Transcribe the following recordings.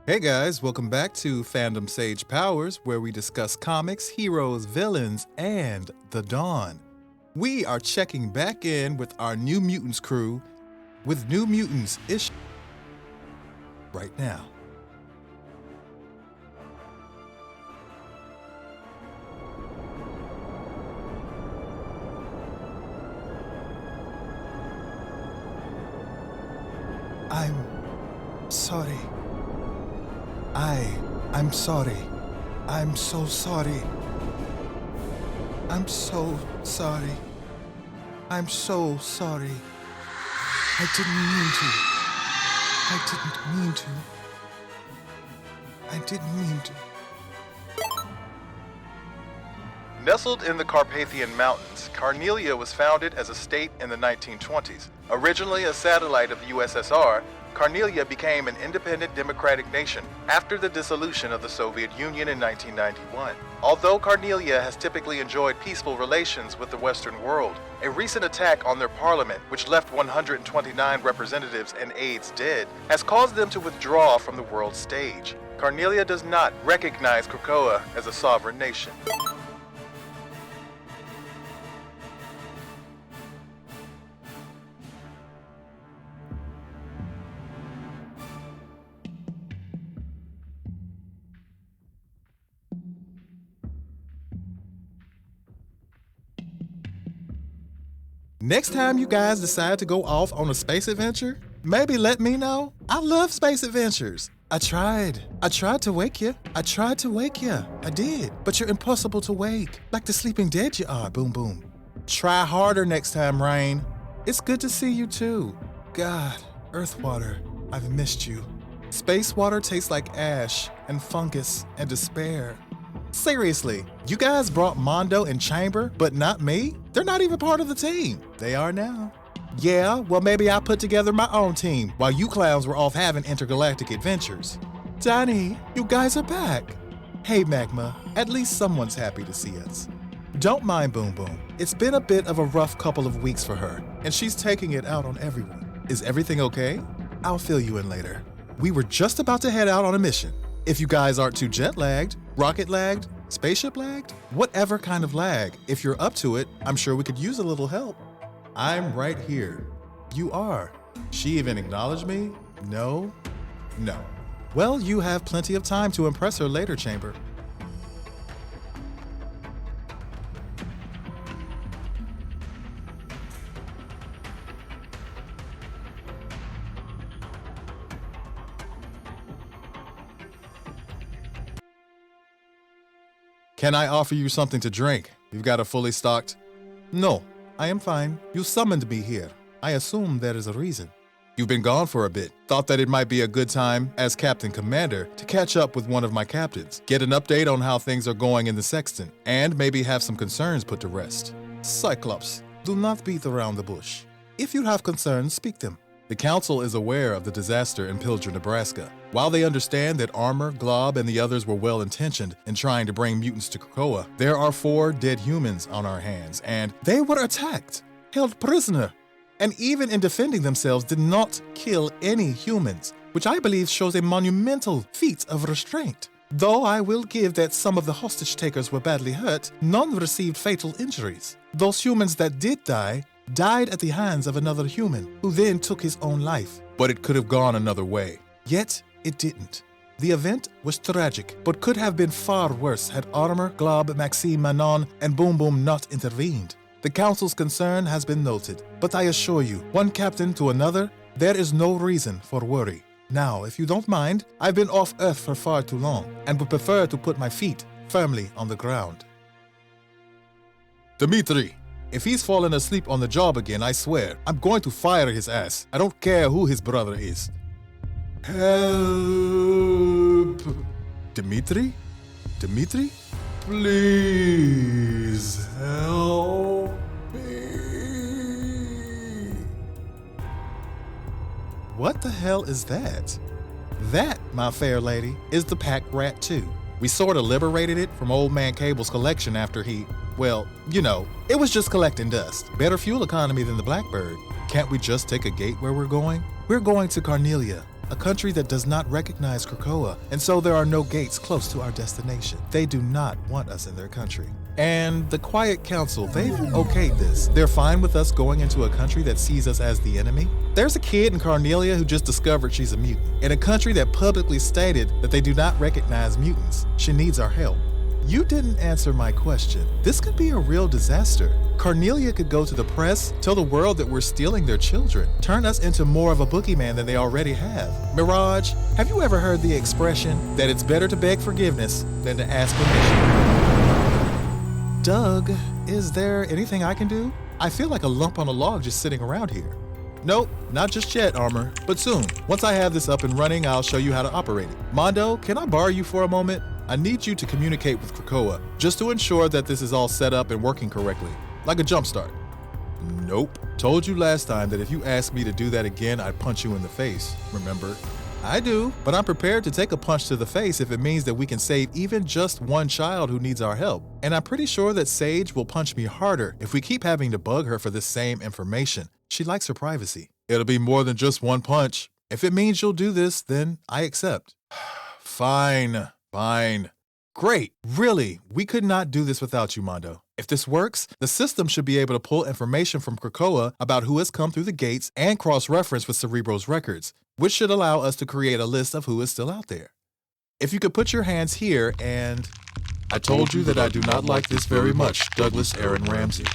Hey guys, welcome back to Fandom Sage Powers, where we discuss comics, heroes, villains, and the Dawn. We are checking back in with our New Mutants crew with New Mutants ish right now. I'm sorry. I'm sorry. I'm so sorry. I'm so sorry. I'm so sorry. I didn't mean to. I didn't mean to. Nestled in the Carpathian Mountains, Carnelia was founded as a state in the 1920s. Originally a satellite of the USSR, Carnelia became an independent democratic nation after the dissolution of the Soviet Union in 1991. Although Carnelia has typically enjoyed peaceful relations with the Western world, a recent attack on their parliament, which left 129 representatives and aides dead, has caused them to withdraw from the world stage. Carnelia does not recognize Krakoa as a sovereign nation. Next time you guys decide to go off on a space adventure, maybe let me know. I love space adventures. I tried to wake you. I did. But you're impossible to wake. Like the sleeping dead you are, boom boom. Try harder next time, Rain. It's good to see you too. God, Earth water, I've missed you. Space water tastes like ash and fungus and despair. Seriously, you guys brought Mondo and Chamber, but not me? They're not even part of the team. They are now. Yeah, well maybe I put together my own team while you clowns were off having intergalactic adventures. Danny, you guys are back. Hey Magma, at least someone's happy to see us. Don't mind Boom Boom. It's been a bit of a rough couple of weeks for her, and she's taking it out on everyone. Is everything okay? I'll fill you in later. We were just about to head out on a mission. If you guys aren't too jet-lagged, rocket-lagged, spaceship-lagged, whatever kind of lag, if you're up to it, I'm sure we could use a little help. I'm right here. You are. She even acknowledged me? No. Well, you have plenty of time to impress her later, Chamber. Can I offer you something to drink? You've got a fully stocked... No, I am fine. You summoned me here. I assume there is a reason. You've been gone for a bit. Thought that it might be a good time, as Captain Commander, to catch up with one of my captains, get an update on how things are going in the Sexton, and maybe have some concerns put to rest. Cyclops, do not beat around the bush. If you have concerns, speak them. The Council is aware of the disaster in Pilger, Nebraska. While they understand that Armor, Glob, and the others were well-intentioned in trying to bring mutants to Krakoa, there are 4 dead humans on our hands, and they were attacked, held prisoner, and even in defending themselves did not kill any humans, which I believe shows a monumental feat of restraint. Though I will give that some of the hostage-takers were badly hurt, none received fatal injuries. Those humans that did die died at the hands of another human, who then took his own life. But it could have gone another way. Yet, it didn't. The event was tragic, but could have been far worse had Armor, Glob, Maxime, Manon, and Boom Boom not intervened. The Council's concern has been noted, but I assure you, one captain to another, there is no reason for worry. Now, if you don't mind, I've been off Earth for far too long, and would prefer to put my feet firmly on the ground. Dimitri! If he's fallen asleep on the job again, I swear, I'm going to fire his ass. I don't care who his brother is. Help! Dimitri? Please help me. What the hell is that? That, my fair lady, is the Pack Rat 2. We sorta liberated it from Old Man Cable's collection after he... Well, you know, it was just collecting dust. Better fuel economy than the Blackbird. Can't we just take a gate where we're going? We're going to Carnelia. a country that does not recognize Krakoa, and so there are no gates close to our destination. They do not want us in their country. And the Quiet Council, they've okayed this. They're fine with us going into a country that sees us as the enemy. There's a kid in Carnelia who just discovered she's a mutant, in a country that publicly stated that they do not recognize mutants. She needs our help. You didn't answer my question. This could be a real disaster. Carnelia could go to the press, tell the world that we're stealing their children, turn us into more of a boogeyman than they already have. Mirage, have you ever heard the expression that it's better to beg forgiveness than to ask permission? Doug, is there anything I can do? I feel like a lump on a log just sitting around here. Nope, not just yet, Armor, but soon. Once I have this up and running, I'll show you how to operate it. Mondo, can I borrow you for a moment? I need you to communicate with Krakoa, just to ensure that this is all set up and working correctly, like a jumpstart. Nope. Told you last time that if you asked me to do that again, I'd punch you in the face, remember? I do, but I'm prepared to take a punch to the face if it means that we can save even just one child who needs our help. And I'm pretty sure that Sage will punch me harder if we keep having to bug her for this same information. She likes her privacy. It'll be more than just one punch. If it means you'll do this, then I accept. Fine. Great. Really, we could not do this without you, Mondo. If this works, the system should be able to pull information from Krakoa about who has come through the gates and cross-reference with Cerebro's records, which should allow us to create a list of who is still out there. If you could put your hands here and... I told you that I do not like this very much, Douglas Aaron Ramsey.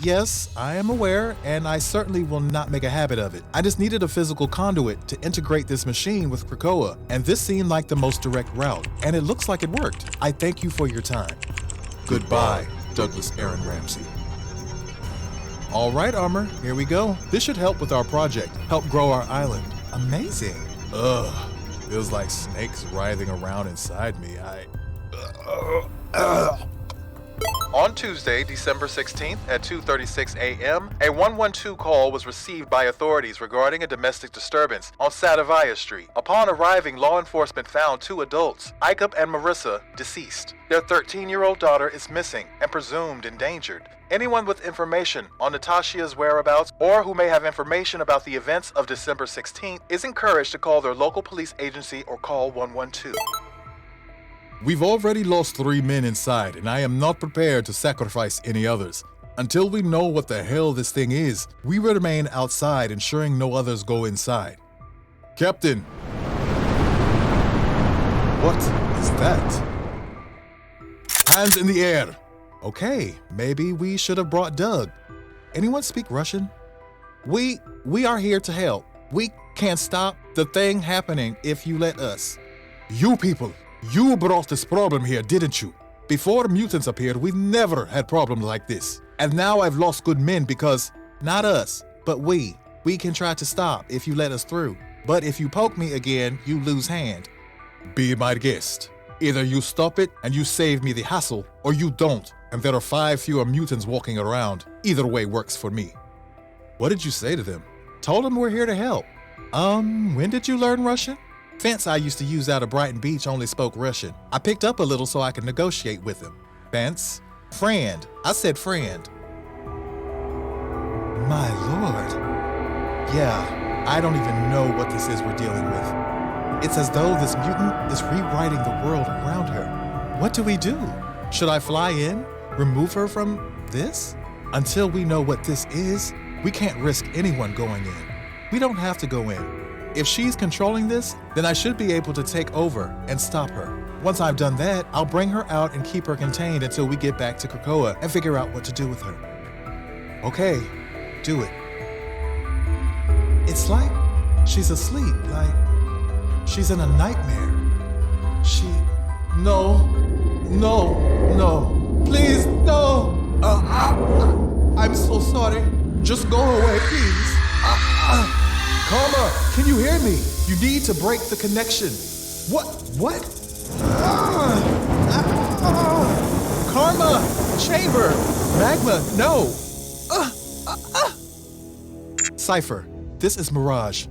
Yes, I am aware, and I certainly will not make a habit of it. I just needed a physical conduit to integrate this machine with Krakoa, and this seemed like the most direct route, and it looks like it worked. I thank you for your time. Goodbye, Douglas Aaron Ramsey. All right, Armor, here we go. This should help with our project, help grow our island. Amazing. Ugh, feels like snakes writhing around inside me. On Tuesday, December 16th at 2:36 a.m., a 112 call was received by authorities regarding a domestic disturbance on Sadavaya Street. Upon arriving, law enforcement found two adults, Ikup and Marissa, deceased. Their 13-year-old daughter is missing and presumed endangered. Anyone with information on Natashia's whereabouts or who may have information about the events of December 16th is encouraged to call their local police agency or call 112. We've already lost 3 men inside, and I am not prepared to sacrifice any others. Until we know what the hell this thing is, we will remain outside, ensuring no others go inside. Captain! What is that? Hands in the air! Okay, maybe we should have brought Doug. Anyone speak Russian? We are here to help. We can stop the thing happening if you let us. You people! You brought this problem here, didn't you? Before mutants appeared, we never had problems like this. And now I've lost good men because, not us, but we can try to stop if you let us through. But if you poke me again, you lose hand. Be my guest. Either you stop it and you save me the hassle, or you don't, and there are 5 fewer mutants walking around. Either way works for me. What did you say to them? Told them we're here to help. When did you learn Russian? Fence I used to use out of Brighton Beach only spoke Russian. I picked up a little so I could negotiate with him. Fence? Friend. I said friend. My lord. Yeah, I don't even know what this is we're dealing with. It's as though this mutant is rewriting the world around her. What do we do? Should I fly in? Remove her from this? Until we know what this is, we can't risk anyone going in. We don't have to go in. If she's controlling this, then I should be able to take over and stop her. Once I've done that, I'll bring her out and keep her contained until we get back to Krakoa and figure out what to do with her. Okay, do it. It's like she's asleep, like she's in a nightmare. No, please, no. I'm so sorry. Just go away, please. Karma, can you hear me? You need to break the connection. What? Karma, chamber, magma, no. Cypher, this is Mirage.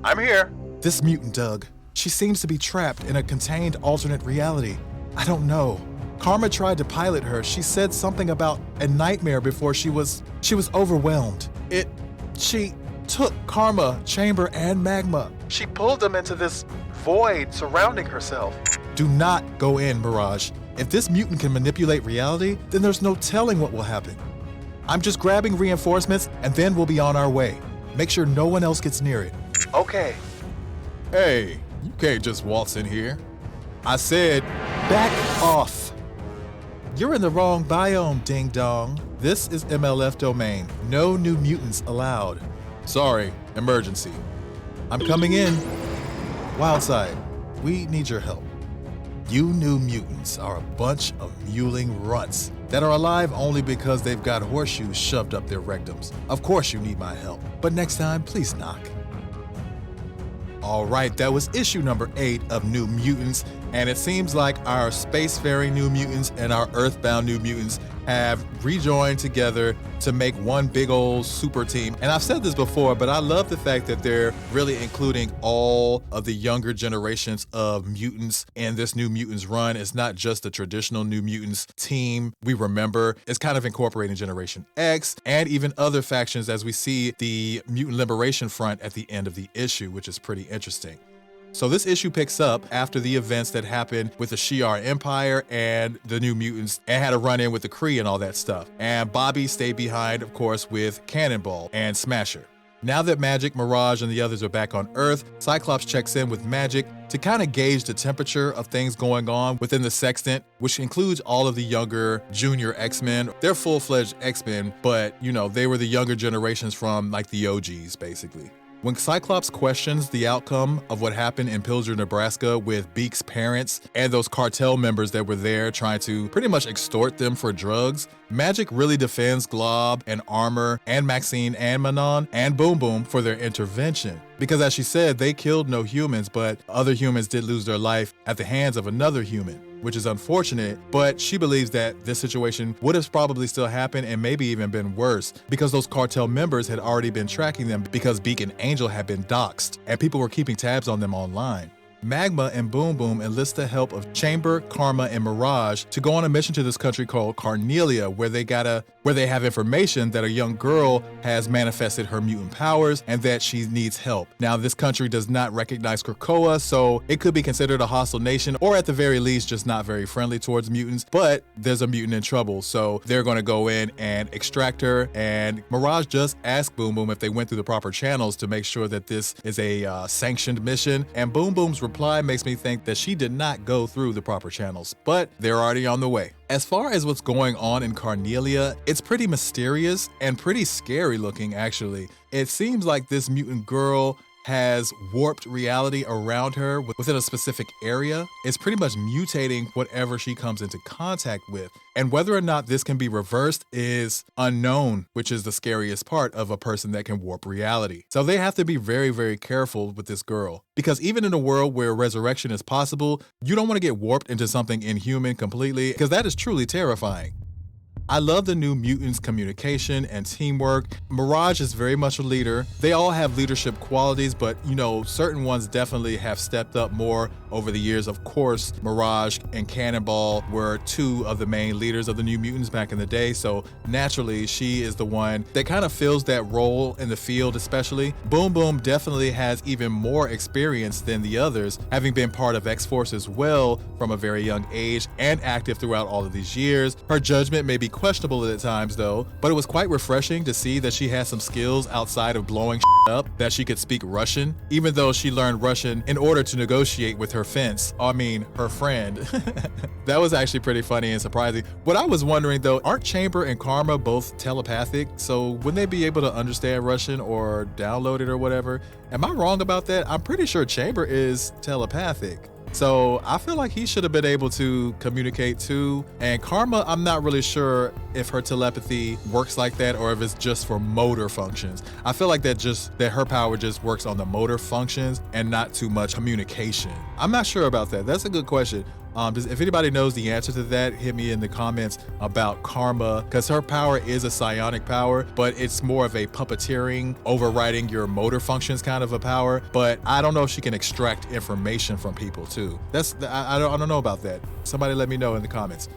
I'm here. This mutant, Doug. She seems to be trapped in a contained alternate reality. I don't know. Karma tried to pilot her. She said something about a nightmare before she was overwhelmed. took Karma, Chamber, and Magma. She pulled them into this void surrounding herself. Do not go in, Mirage. If this mutant can manipulate reality, then there's no telling what will happen. I'm just grabbing reinforcements and then we'll be on our way. Make sure no one else gets near it. Okay. Hey, you can't just waltz in here. I said, back off. You're in the wrong biome, ding dong. This is MLF domain. No new mutants allowed. Sorry, emergency. I'm coming in. Wildside, we need your help. You new mutants are a bunch of mewling runts that are alive only because they've got horseshoes shoved up their rectums. Of course you need my help, but next time, please knock. All right, that was issue number 8 of New Mutants, and it seems like our spacefaring New Mutants and our Earthbound New Mutants have rejoined together to make one big old super team. And I've said this before, but I love the fact that they're really including all of the younger generations of mutants in this New Mutants run. It's not just the traditional New Mutants team we remember. It's kind of incorporating Generation X and even other factions as we see the Mutant Liberation Front at the end of the issue, which is pretty interesting. So this issue picks up after the events that happened with the Shi'ar Empire and the New Mutants and had a run-in with the Kree and all that stuff. And Bobby stayed behind, of course, with Cannonball and Smasher. Now that Magic, Mirage, and the others are back on Earth, Cyclops checks in with Magic to kind of gauge the temperature of things going on within the Sextant, which includes all of the younger junior X-Men. They're full-fledged X-Men, but, you know, they were the younger generations from, like, the OGs, basically. When Cyclops questions the outcome of what happened in Pilger, Nebraska with Beak's parents and those cartel members that were there trying to pretty much extort them for drugs, Magic really defends Glob and Armor and Maxine and Manon and Boom Boom for their intervention. Because as she said, they killed no humans, but other humans did lose their life at the hands of another human, which is unfortunate, but she believes that this situation would have probably still happened and maybe even been worse because those cartel members had already been tracking them because Beak and Angel had been doxxed and people were keeping tabs on them online. Magma and Boom Boom enlist the help of Chamber, Karma, and Mirage to go on a mission to this country called Carnelia, where they have information that a young girl has manifested her mutant powers and that she needs help. Now, this country does not recognize Krakoa, so it could be considered a hostile nation, or at the very least, just not very friendly towards mutants, but there's a mutant in trouble, so they're gonna go in and extract her, and Mirage just asked Boom Boom if they went through the proper channels to make sure that this is a sanctioned mission, and Boom Boom's reply makes me think that she did not go through the proper channels, but they're already on the way. As far as what's going on in Carnelia, it's pretty mysterious and pretty scary looking, actually. It seems like this mutant girl has warped reality around her within a specific area. It's pretty much mutating whatever she comes into contact with. And whether or not this can be reversed is unknown, which is the scariest part of a person that can warp reality. So they have to be very, very careful with this girl. Because even in a world where resurrection is possible, you don't want to get warped into something inhuman completely, because that is truly terrifying. I love the New Mutants' communication and teamwork. Mirage is very much a leader. They all have leadership qualities, but you know, certain ones definitely have stepped up more over the years. Of course, Mirage and Cannonball were two of the main leaders of the New Mutants back in the day, so naturally she is the one that kind of fills that role in the field especially. Boom Boom definitely has even more experience than the others, having been part of X-Force as well from a very young age and active throughout all of these years. Her judgment may be questionable at times though, but it was quite refreshing to see that she had some skills outside of blowing up, that she could speak Russian, even though she learned Russian in order to negotiate with her her friend. That was actually pretty funny and surprising. What I was wondering though, aren't Chamber and Karma both telepathic? So wouldn't they be able to understand Russian or download it or whatever? Am I wrong about that? I'm pretty sure Chamber is telepathic. So I feel like he should have been able to communicate too. And Karma, I'm not really sure if her telepathy works like that or if it's just for motor functions. I feel like that her power just works on the motor functions and not too much communication. I'm not sure about that. That's a good question. If anybody knows the answer to that, hit me in the comments about Karma, because her power is a psionic power, but it's more of a puppeteering, overriding your motor functions kind of a power. But I don't know if she can extract information from people too. I don't know about that. Somebody let me know in the comments.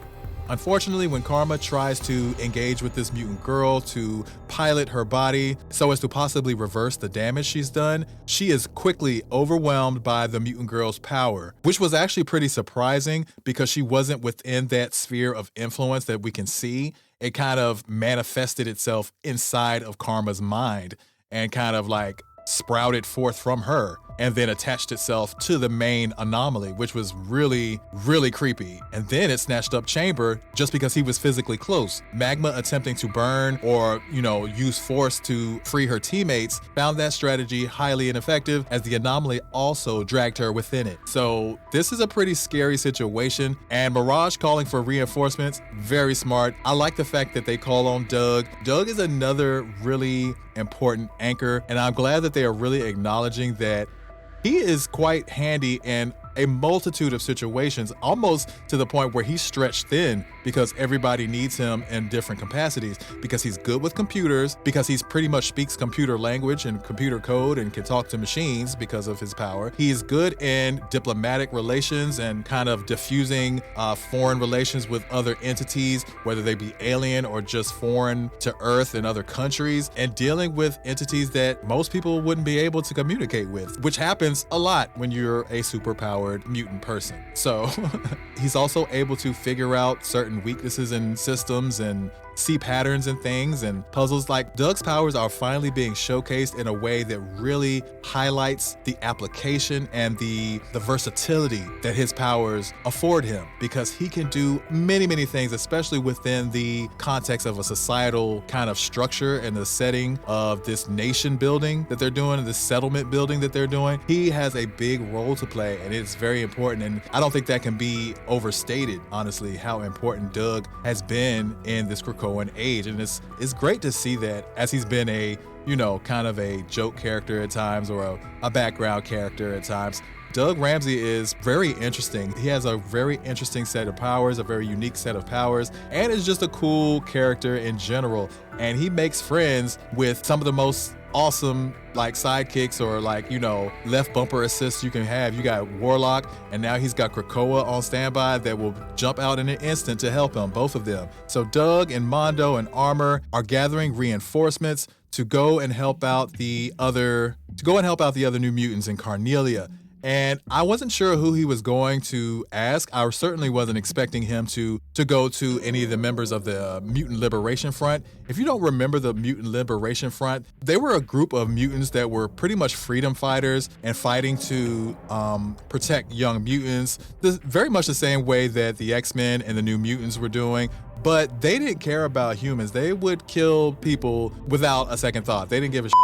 Unfortunately, when Karma tries to engage with this mutant girl to pilot her body so as to possibly reverse the damage she's done, she is quickly overwhelmed by the mutant girl's power, which was actually pretty surprising because she wasn't within that sphere of influence that we can see. It kind of manifested itself inside of Karma's mind and kind of like sprouted forth from her and then attached itself to the main anomaly, which was really, really creepy. And then it snatched up Chamber just because he was physically close. Magma attempting to burn or, use force to free her teammates found that strategy highly ineffective as the anomaly also dragged her within it. So this is a pretty scary situation, and Mirage calling for reinforcements, very smart. I like the fact that they call on Doug. Doug is another really important anchor, and I'm glad that they are really acknowledging that he is quite handy in a multitude of situations, almost to the point where he's stretched thin because everybody needs him in different capacities, because he's good with computers, because he's pretty much speaks computer language and computer code and can talk to machines because of his power. He's good in diplomatic relations and kind of diffusing foreign relations with other entities, whether they be alien or just foreign to Earth and other countries, and dealing with entities that most people wouldn't be able to communicate with, which happens a lot when you're a superpowered mutant person. So he's also able to figure out certain weaknesses in systems and see patterns in things and puzzles. Like, Doug's powers are finally being showcased in a way that really highlights the application and the versatility that his powers afford him, because he can do many, many things, especially within the context of a societal kind of structure and the setting of this nation building that they're doing, this settlement building that they're doing. He has a big role to play, and it's very important. And I don't think that can be overstated, honestly, how important Doug has been in this Krakoan age. And it's great to see that, as he's been a, kind of a joke character at times, or a background character at times. Doug Ramsey is very interesting. He has a very interesting set of powers, a very unique set of powers, and is just a cool character in general. And he makes friends with some of the most awesome sidekicks or left bumper assists you can have. You got Warlock, and now he's got Krakoa on standby that will jump out in an instant to help him, both of them. So Doug and Mondo and Armor are gathering reinforcements to go and help out the other New Mutants in Carnelia. And I wasn't sure who he was going to ask. I certainly wasn't expecting him to go to any of the members of the Mutant Liberation Front. If you don't remember the Mutant Liberation Front, they were a group of mutants that were pretty much freedom fighters and fighting to protect young mutants, very much the same way that the X-Men and the New Mutants were doing. But they didn't care about humans. They would kill people without a second thought. They didn't give a shit.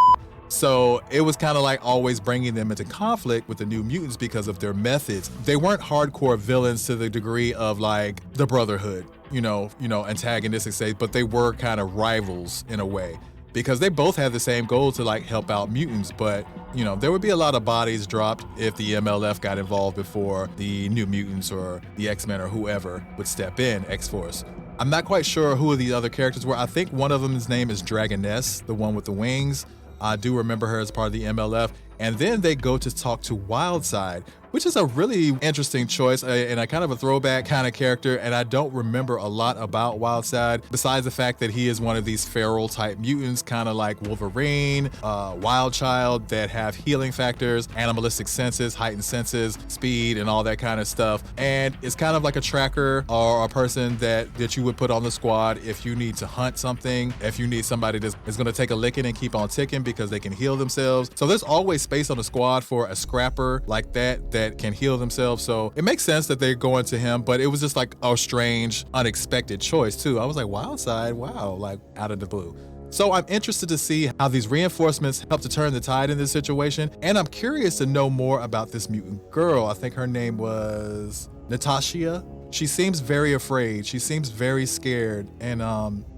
So it was kind of like always bringing them into conflict with the New Mutants because of their methods. They weren't hardcore villains to the degree of the Brotherhood, antagonistic say, but they were kind of rivals in a way, because they both had the same goal to help out mutants. But there would be a lot of bodies dropped if the MLF got involved before the New Mutants or the X-Men or whoever would step in, X-Force. I'm not quite sure who the other characters were. I think one of them's name is Dragoness, the one with the wings. I do remember her as part of the MLF. And then they go to talk to Wildside, which is a really interesting choice and a kind of a throwback kind of character. And I don't remember a lot about Wildside, besides the fact that he is one of these feral type mutants, kind of like Wolverine, Wild Child, that have healing factors, animalistic senses, heightened senses, speed, and all that kind of stuff. And it's kind of like a tracker or a person that you would put on the squad if you need to hunt something, if you need somebody that's going to take a licking and keep on ticking because they can heal themselves. So there's always space on the squad for a scrapper like that can heal themselves. So it makes sense that they're going to him, but it was just a strange, unexpected choice too. I was like, Wildside, wow, out of the blue. So I'm interested to see how these reinforcements help to turn the tide in this situation. And I'm curious to know more about this mutant girl. I think her name was Natasha. She seems very afraid. She seems very scared. And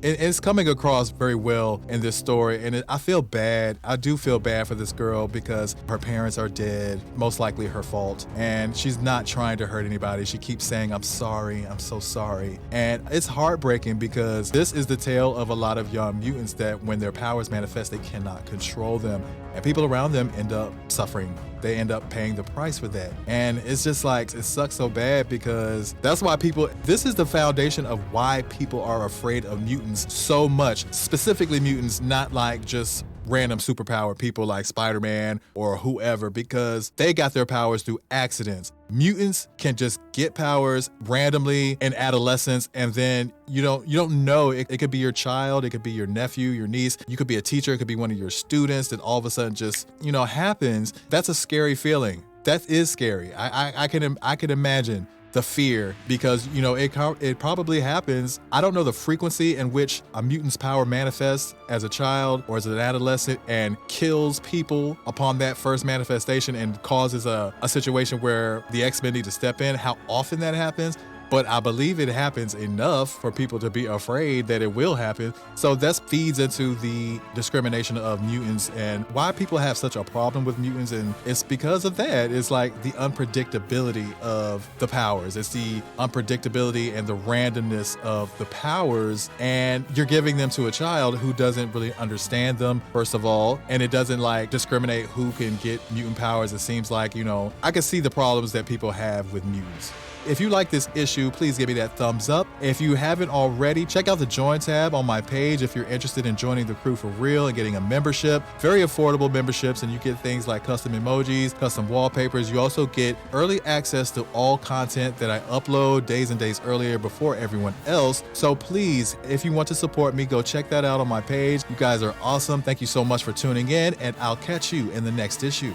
it's coming across very well in this story. And I feel bad. I do feel bad for this girl because her parents are dead, most likely her fault. And she's not trying to hurt anybody. She keeps saying, I'm sorry, I'm so sorry. And it's heartbreaking because this is the tale of a lot of young mutants that when their powers manifest, they cannot control them. And people around them end up suffering they end up paying the price for that. And it's just like, it sucks so bad because that's why this is the foundation of why people are afraid of mutants so much, specifically mutants, not like just random superpower people like Spider-Man or whoever, because they got their powers through accidents. Mutants can just get powers randomly in adolescence, and then you don't know. It could be your child, it could be your nephew, your niece, you could be a teacher, it could be one of your students that all of a sudden just, happens. That's a scary feeling. That is scary. I can imagine the fear, because it probably happens. I don't know the frequency in which a mutant's power manifests as a child or as an adolescent and kills people upon that first manifestation and causes a situation where the X-Men need to step in, how often that happens. But I believe it happens enough for people to be afraid that it will happen. So that feeds into the discrimination of mutants and why people have such a problem with mutants. And it's because of that. It's like the unpredictability of the powers. It's the unpredictability and the randomness of the powers. And you're giving them to a child who doesn't really understand them, first of all. And it doesn't like discriminate who can get mutant powers. It seems like, I can see the problems that people have with mutants. If you like this issue, please give me that thumbs up. If you haven't already, check out the Join tab on my page if you're interested in joining the crew for real and getting a membership. Very affordable memberships, and you get things like custom emojis, custom wallpapers. You also get early access to all content that I upload days and days earlier before everyone else. So please, if you want to support me, go check that out on my page. You guys are awesome. Thank you so much for tuning in, and I'll catch you in the next issue.